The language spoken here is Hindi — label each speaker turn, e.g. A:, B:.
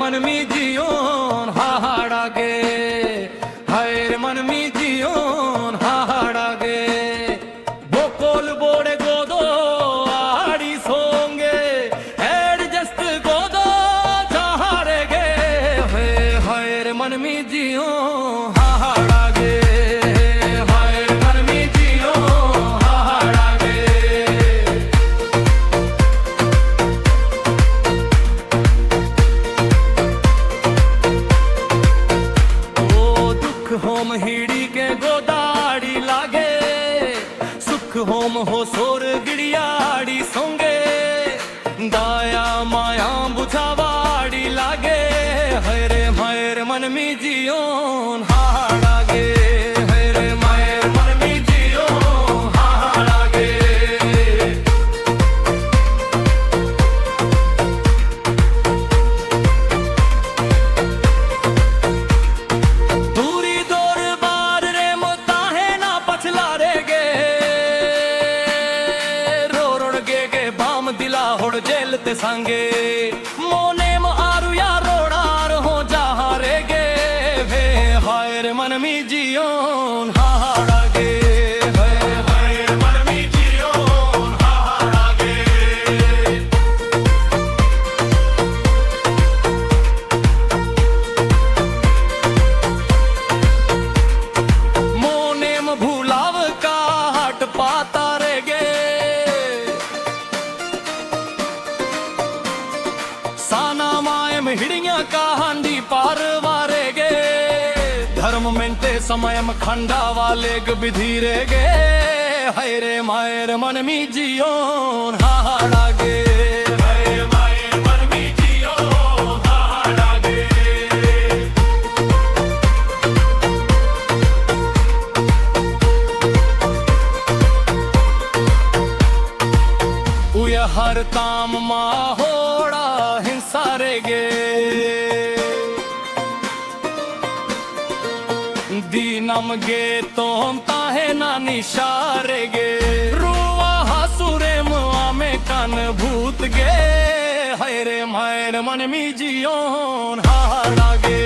A: मन मी जियोन हाहाड़ागे, हायर मन मी जियोन हाहाड़ागे। बोकोल बोड़े गोदो आड़ी सोंगे, एडजस्ट गोदो चाहारेगे। हायर मन मी जियोन हाहाड़ागे, हायर मन मी जियोन हाहाड़ागे। होम हीड़ी के गोदाड़ी लागे, सुख होम हो सोर गिड़ियाड़ी सोंगे। दाया माया बुझावाड़ी लागे, हरे मायर मन मी जियोन हाहाड़ागे, हरे मायर मन मी जियोन हाहाड़ागे। दिला होड़ जेल ते सांगे, मोने आरु या रोड़ार हो जहारेगे। वे हायर मन मी जियोन हाहाड़ागे, वे हायर मन मी जियोन हाहाड़ागे। मोने भूलाव का हट पाता रेगे, साना मायम हिड़िया का हांडी पार वारेगे। धर्म मेंटे समयम खंडा वाले बिधीरे गे, हरे मायर मन मी जियोन हाहाड़ागे, हरे मायर मन मी जियोन हाहाड़ागे। उया हर ताम मा होड़ा हिंसारेगे, दीनम गे तोम ताहे ना निशारेगे। रुआ हासुरे मुआ में कान भूत गे, हरे मायर मन मी जियोन हाहाड़ागे।